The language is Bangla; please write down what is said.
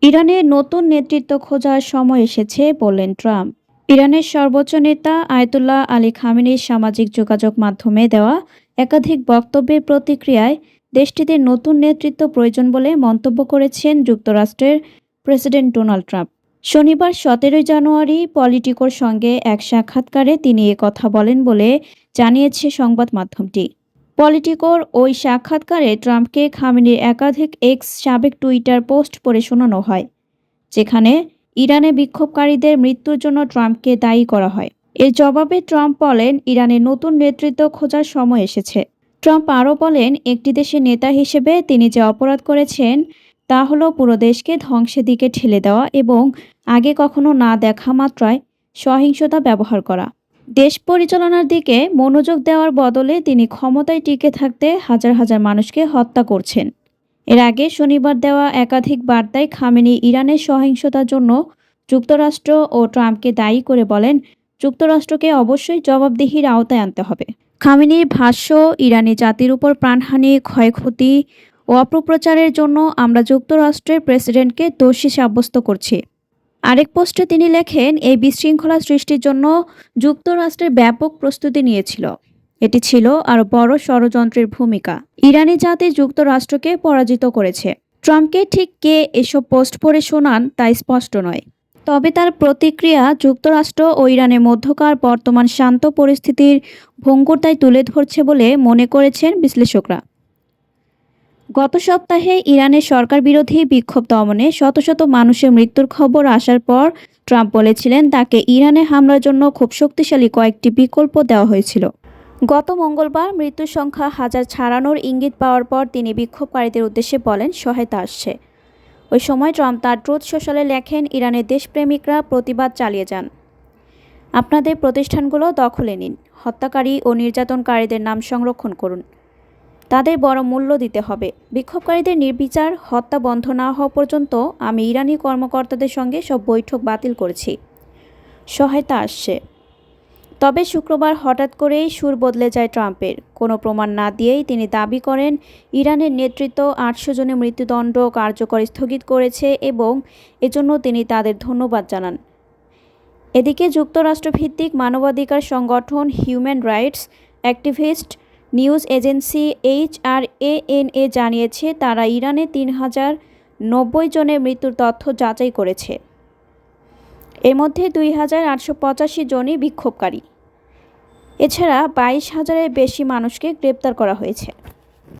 ইরানের নতুন নেতৃত্ব খোঁজার সময় এসেছে বললেন ট্রাম্প। ইরানের সর্বোচ্চ নেতা আয়াতুল্লাহ আলী খামেনির সামাজিক যোগাযোগ মাধ্যমে দেওয়া একাধিক বক্তব্যের প্রতিক্রিয়ায় দেশটিতে নতুন নেতৃত্ব প্রয়োজন বলে মন্তব্য করেছেন যুক্তরাষ্ট্রের প্রেসিডেন্ট ডোনাল্ড ট্রাম্প। শনিবার 17 জানুয়ারি পলিটিকোর সঙ্গে এক সাক্ষাৎকারে তিনি কথা বলেন বলে জানিয়েছে সংবাদ মাধ্যমটি। পলিটিকোর ওই সাক্ষাৎকারে ট্রাম্পকে খামেনির একাধিক এক্স সাবেক টুইটার পোস্ট পড়ে শোনানো হয়, যেখানে ইরানে বিক্ষোভকারীদের মৃত্যুর জন্য ট্রাম্পকে দায়ী করা হয়। এর জবাবে ট্রাম্প বলেন, ইরানের নতুন নেতৃত্ব খোঁজার সময় এসেছে। ট্রাম্প আরও বলেন, একটি দেশের নেতা হিসেবে তিনি যে অপরাধ করেছেন তা হলো পুরো দেশকে ধ্বংসের দিকে ঠেলে দেওয়া এবং আগে কখনো না দেখা মাত্রায় সহিংসতা ব্যবহার করা। দেশ পরিচালনার দিকে মনোযোগ দেওয়ার বদলে তিনি ক্ষমতায় টিকে থাকতে হাজার হাজার মানুষকে হত্যা করছেন। এর আগে শনিবার দেওয়া একাধিক বার্তায় খামেনি ইরানের সহিংসতার জন্য যুক্তরাষ্ট্র ও ট্রাম্পকে দায়ী করে বলেন, যুক্তরাষ্ট্রকে অবশ্যই জবাবদিহির আওতায় আনতে হবে। খামেনির ভাষ্য, ইরানি জাতির উপর প্রাণহানি, ক্ষয়ক্ষতি ও অপপ্রচারের জন্য আমরা যুক্তরাষ্ট্রের প্রেসিডেন্টকে দোষী সাব্যস্ত করছি। আরেক পোস্টে তিনি লেখেন, এই বিশৃঙ্খলা সৃষ্টির জন্য যুক্তরাষ্ট্রের ব্যাপক প্রস্তুতি নিয়েছিল। এটি ছিল আরও বড় ষড়যন্ত্রের ভূমিকা। ইরানি জাতি যুক্তরাষ্ট্রকে পরাজিত করেছে। ট্রাম্পকে ঠিক কে এসব পোস্ট পড়ে শোনান তা স্পষ্ট নয়, তবে তার প্রতিক্রিয়া যুক্তরাষ্ট্র ও ইরানের মধ্যকার বর্তমান শান্ত পরিস্থিতির ভঙ্গুরতায় তুলে ধরছে বলে মনে করেছেন বিশ্লেষকরা। গত সপ্তাহে ইরানের সরকার বিরোধী বিক্ষোভ দমনে শত শত মানুষের মৃত্যুর খবর আসার পর ট্রাম্প বলেছিলেন, তাকে ইরানে হামলার জন্য খুব শক্তিশালী কয়েকটি বিকল্প দেওয়া হয়েছিল। গত মঙ্গলবার মৃত্যুর সংখ্যা হাজার ছাড়ানোর ইঙ্গিত পাওয়ার পর তিনি বিক্ষোভকারীদের উদ্দেশ্যে বলেন, সহায়তা আসছে। ওই সময় ট্রাম্প তার ট্রুথ সোশ্যালে লেখেন, ইরানের দেশপ্রেমিকরা প্রতিবাদ চালিয়ে যান। আপনাদের প্রতিষ্ঠানগুলো দখলে নিন, হত্যাকারী ও নির্যাতনকারীদের নাম সংরক্ষণ করুন, তাদের বড় মূল্য দিতে হবে। বিক্ষোভকারীদের নির্বিচার হত্যা বন্ধ না হওয়া পর্যন্ত আমি ইরানি কর্মকর্তাদের সঙ্গে সব বৈঠক বাতিল করেছি। সহায়তা আসছে। তবে শুক্রবার হঠাৎ করেই সুর বদলে যায় ট্রাম্পের। কোনো প্রমাণ না দিয়েই তিনি দাবি করেন, ইরানের নেতৃত্ব 800 জনের মৃত্যুদণ্ড কার্যকর স্থগিত করেছে এবং এজন্য তিনি তাদের ধন্যবাদ জানান। এদিকে যুক্তরাষ্ট্রভিত্তিক মানবাধিকার সংগঠন human rights activist news agency HRANA জানিয়েছে, তারা ইরানে 3090 জনের মৃত্যুর তথ্য যাচাই করেছে। এর মধ্যে 2885 জনই বিক্ষোভকারী। এছাড়া 22,000-এর বেশি মানুষকে গ্রেপ্তার করা হয়েছে।